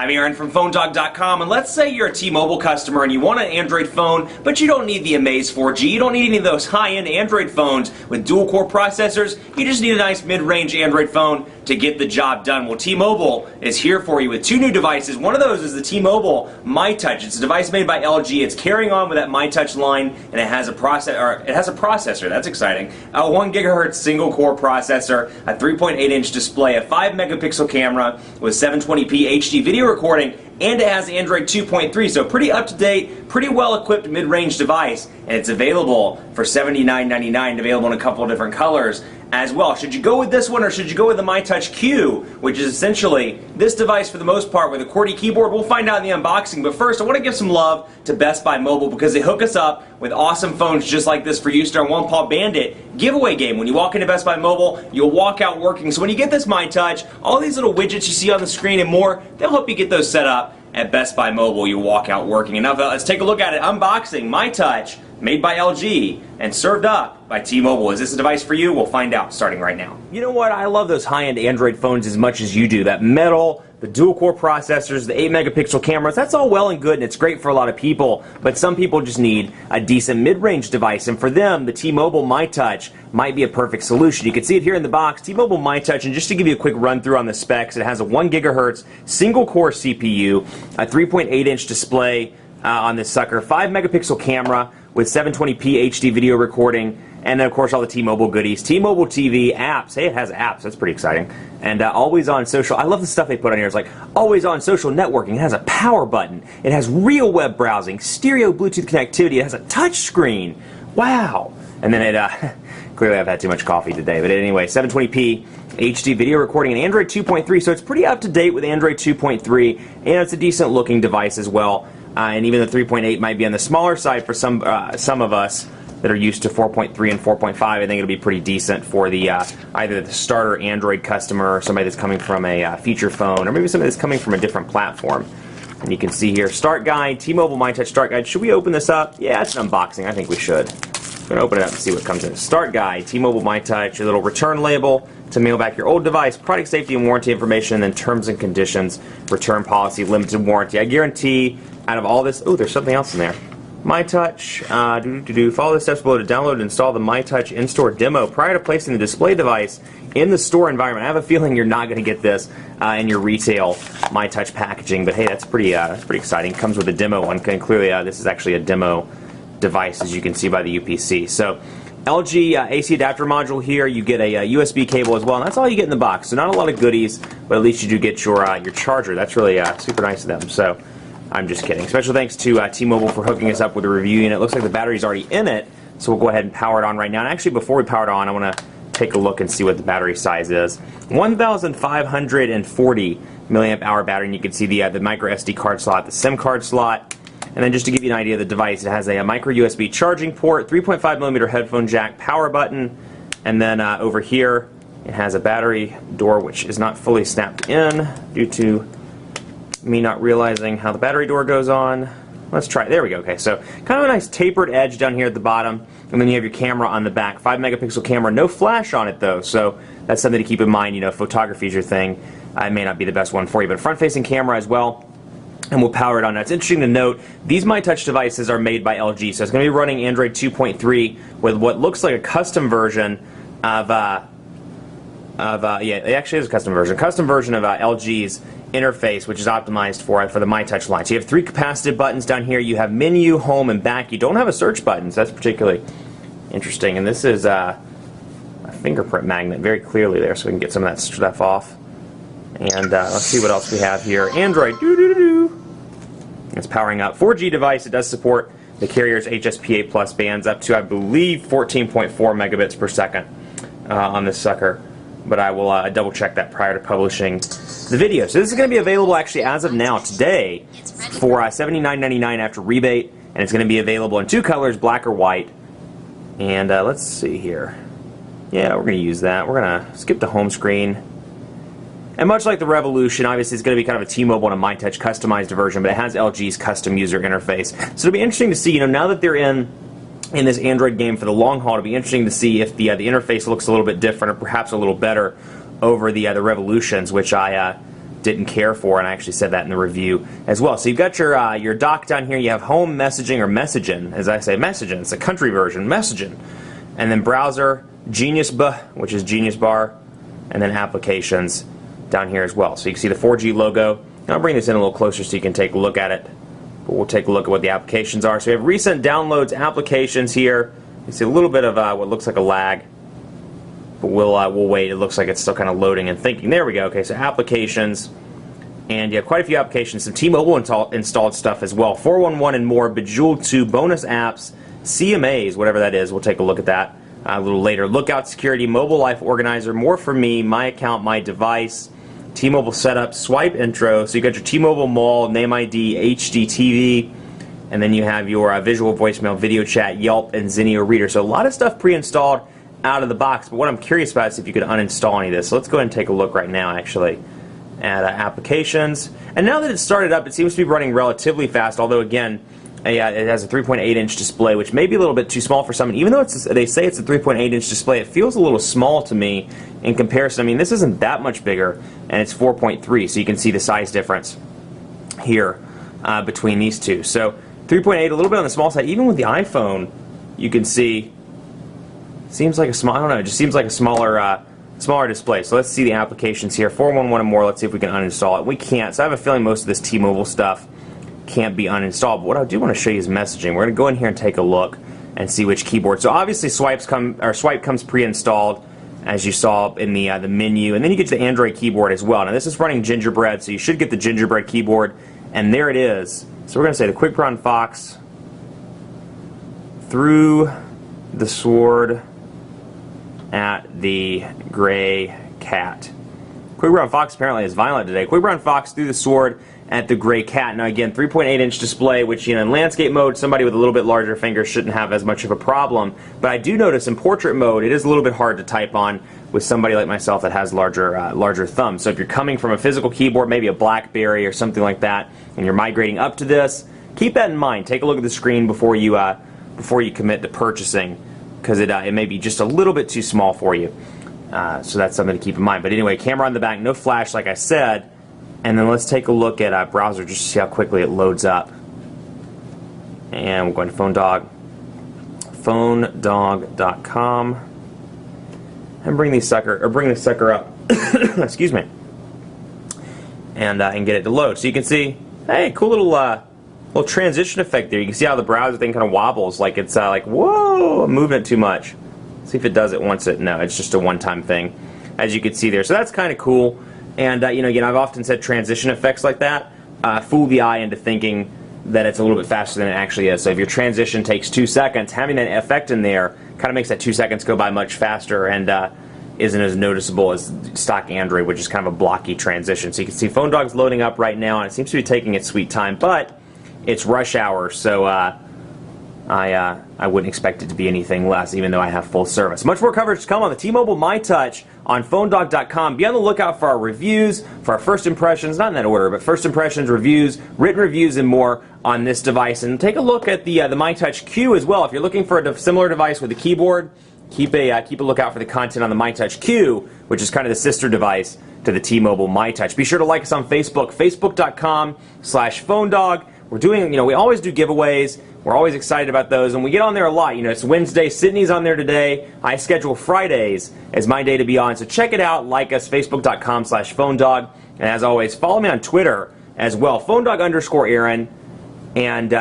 I'm Aaron from PhoneDog.com, and let's say you're a T-Mobile customer and you want an Android phone, but you don't need the Amaze 4G, you don't need any of those high-end Android phones with dual-core processors, you just need a nice mid-range Android phone to get the job done. Well, T-Mobile is here for you with two new devices. One of those is the T-Mobile myTouch. It's a device made by LG. It's carrying on with that myTouch line, and it has a processor. That's exciting. A 1 GHz single-core processor, a 3.8-inch display, a 5-megapixel camera with 720p HD video recording, and it has Android 2.3, so pretty up-to-date, pretty well-equipped mid-range device, and it's available for $79.99, available in a couple of different colors as well. Should you go with this one, or should you go with the myTouch Q, which is essentially this device for the most part with a QWERTY keyboard? We'll find out in the unboxing, but first I want to give some love to Best Buy Mobile because they hook us up with awesome phones just like this for use during One Paw Bandit giveaway game. When you walk into Best Buy Mobile, you'll walk out working. So when you get this myTouch, all these little widgets you see on the screen and more, they'll help you get those set up at Best Buy Mobile. You walk out working. Enough. Let's take a look at it. Unboxing myTouch, made by LG and served up by T-Mobile. Is this a device for you? We'll find out starting right now. You know what? I love those high-end Android phones as much as you do. That metal, the dual-core processors, the 8-megapixel cameras, that's all well and good, and it's great for a lot of people, but some people just need a decent mid-range device, and for them, the T-Mobile myTouch might be a perfect solution. You can see it here in the box, T-Mobile myTouch, and just to give you a quick run-through on the specs, it has a 1 GHz single-core CPU, a 3.8-inch display on this sucker, 5-megapixel camera with 720p HD video recording, and then of course all the T-Mobile goodies, T-Mobile TV, apps. Hey, it has apps, that's pretty exciting. And always on social, I love the stuff they put on here. It's like always on social networking. It has a power button. It has real web browsing, stereo Bluetooth connectivity. It has a touch screen. Wow. And then it, clearly I've had too much coffee today, but anyway, 720p HD video recording and Android 2.3, so it's pretty up to date with Android 2.3, and it's a decent looking device as well. And even the 3.8 might be on the smaller side for some of us that are used to 4.3 and 4.5. I think it'll be pretty decent for the either the starter Android customer or somebody that's coming from a feature phone, or maybe somebody that's coming from a different platform. And you can see here, Start Guide, T-Mobile myTouch Start Guide. Should we open this up? Yeah, it's an unboxing. I think we should. I'm going to open it up and see what comes in. Start Guide, T-Mobile myTouch, your little return label to mail back your old device, product safety and warranty information, and then terms and conditions, return policy, limited warranty. I guarantee out of all this, oh, there's something else in there. myTouch, follow the steps below to download and install the myTouch in-store demo prior to placing the display device in the store environment. I have a feeling you're not going to get this in your retail myTouch packaging, but hey, that's pretty exciting. Comes with a demo one, and clearly this is actually a demo device, as you can see by the UPC. So LG AC adapter module here. You get a USB cable as well, and that's all you get in the box. So not a lot of goodies, but at least you do get your charger. That's really super nice of them. So I'm just kidding. Special thanks to T-Mobile for hooking us up with a review unit. It looks like the battery's already in it, so we'll go ahead and power it on right now. And actually, before we power it on, I want to take a look and see what the battery size is. 1,540 milliamp hour battery, and you can see the micro SD card slot, the SIM card slot. And then just to give you an idea of the device, it has a micro USB charging port, 3.5 millimeter headphone jack, power button, and then over here it has a battery door which is not fully snapped in due to me not realizing how the battery door goes on. Let's try it. There we go. Okay, so kind of a nice tapered edge down here at the bottom, and then you have your camera on the back. 5-megapixel camera, no flash on it though, so that's something to keep in mind. You know, if photography is your thing, it may not be the best one for you, but front-facing camera as well. And we'll power it on. Now, it's interesting to note, these myTouch devices are made by LG, so it's going to be running Android 2.3 with what looks like a custom version of yeah, it actually is a custom version of LG's interface, which is optimized for the myTouch line. So you have 3 capacitive buttons down here. You have menu, home, and back. You don't have a search button, so that's particularly interesting. And this is a fingerprint magnet very clearly there, so we can get some of that stuff off. And let's see what else we have here. Android, it's powering up. 4G device. It does support the carrier's HSPA plus bands up to, I believe, 14.4 megabits per second on this sucker. But I will double check that prior to publishing the video. So this is going to be available actually as of now, today, for $79.99 after rebate. And it's going to be available in 2 colors, black or white. And let's see here. Yeah, we're going to use that. We're going to skip the home screen. And much like the Revolution, obviously it's going to be kind of a T-Mobile and a myTouch customized version, but it has LG's custom user interface. So it'll be interesting to see, you know, now that they're in this Android game for the long haul, it'll be interesting to see if the interface looks a little bit different or perhaps a little better over the Revolutions, which I didn't care for, and I actually said that in the review as well. So you've got your dock down here. You have home messaging, or messaging, as I say, messaging. It's a country version, messaging. And then browser, Genius B, which is Genius Bar, and then applications down here as well. So you can see the 4G logo. I'll bring this in a little closer so you can take a look at it. But we'll take a look at what the applications are. So we have recent downloads, applications here. You see a little bit of what looks like a lag. But we'll wait. It looks like it's still kind of loading and thinking. There we go. Okay, so applications. And you have quite a few applications. Some T-Mobile installed stuff as well. 411 and more, Bejeweled 2, bonus apps, CMAs, whatever that is. We'll take a look at that a little later. Lookout Security, Mobile Life Organizer, More for Me, My Account, My Device, T-Mobile Setup, Swipe Intro. So you got your T-Mobile Mall, Name ID, HD TV, and then you have your visual voicemail, video chat, Yelp, and Zenio Reader. So a lot of stuff pre-installed out of the box. But what I'm curious about is if you could uninstall any of this. So let's go ahead and take a look right now, actually, at applications. And now that it's started up, it seems to be running relatively fast, although, again, it has a 3.8-inch display, which may be a little bit too small for some. Even though they say it's a 3.8-inch display, it feels a little small to me in comparison. I mean, this isn't that much bigger, and it's 4.3, so you can see the size difference here between these two. So 3.8, a little bit on the small side. Even with the iPhone, you can see, seems like a small, I don't know, it just seems like a smaller display. So let's see the applications here. 411 and more, let's see if we can uninstall it. We can't, so I have a feeling most of this T-Mobile stuff can't be uninstalled. But what I do want to show you is messaging. We're going to go in here and take a look and see which keyboard. So obviously Swipe comes pre-installed, as you saw in the menu, and then you get to the Android keyboard as well. Now this is running Gingerbread, so you should get the Gingerbread keyboard, and there it is. So we're going to say the Quick Brown Fox, through the sword at the gray cat. Quick Brown Fox apparently is violent today. Quick Brown Fox through the sword at the gray cat. Now again, 3.8-inch display, which in landscape mode, somebody with a little bit larger fingers shouldn't have as much of a problem. But I do notice in portrait mode, it is a little bit hard to type on with somebody like myself that has larger thumbs. So if you're coming from a physical keyboard, maybe a BlackBerry or something like that, and you're migrating up to this, keep that in mind. Take a look at the screen before you commit to purchasing, because it may be just a little bit too small for you. So that's something to keep in mind. But anyway, camera on the back, no flash, like I said. And then let's take a look at browser just to see how quickly it loads up. And we're going to PhoneDog, phonedog.com, and bring this sucker up. Excuse me. And get it to load. So you can see, hey, cool little transition effect there. You can see how the browser thing kind of wobbles, like it's like, whoa, I'm moving it too much. See if it does it once. No, it's just a one-time thing, as you can see there. So that's kind of cool. And you know, again, I've often said transition effects like that fool the eye into thinking that it's a little bit faster than it actually is. So if your transition takes 2 seconds, having that effect in there kind of makes that 2 seconds go by much faster and isn't as noticeable as stock Android, which is kind of a blocky transition. So you can see PhoneDog's loading up right now, and it seems to be taking its sweet time, but it's rush hour, so I wouldn't expect it to be anything less, even though I have full service. Much more coverage to come on the T-Mobile myTouch on PhoneDog.com. Be on the lookout for our reviews, for our first impressions, not in that order, but first impressions, reviews, written reviews, and more on this device. And take a look at the myTouch Q as well. If you're looking for a similar device with a keyboard, keep a lookout for the content on the myTouch Q, which is kind of the sister device to the T-Mobile myTouch. Be sure to like us on Facebook, facebook.com/PhoneDog. We're doing, we always do giveaways. We're always excited about those, and we get on there a lot. It's Wednesday. Sydney's on there today. I schedule Fridays as my day to be on, so check it out. Like us, facebook.com/PhoneDog. And as always, follow me on Twitter as well, PhoneDog_Aaron. And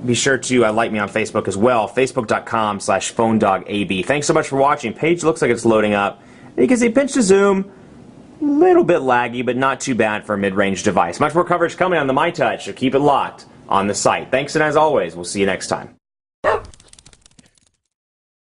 be sure to like me on Facebook as well, facebook.com/PhoneDogAB. Thanks so much for watching. Page looks like it's loading up. And you can see pinch to zoom. A little bit laggy, but not too bad for a mid-range device. Much more coverage coming on the myTouch, so keep it locked on the site. Thanks, and as always, we'll see you next time.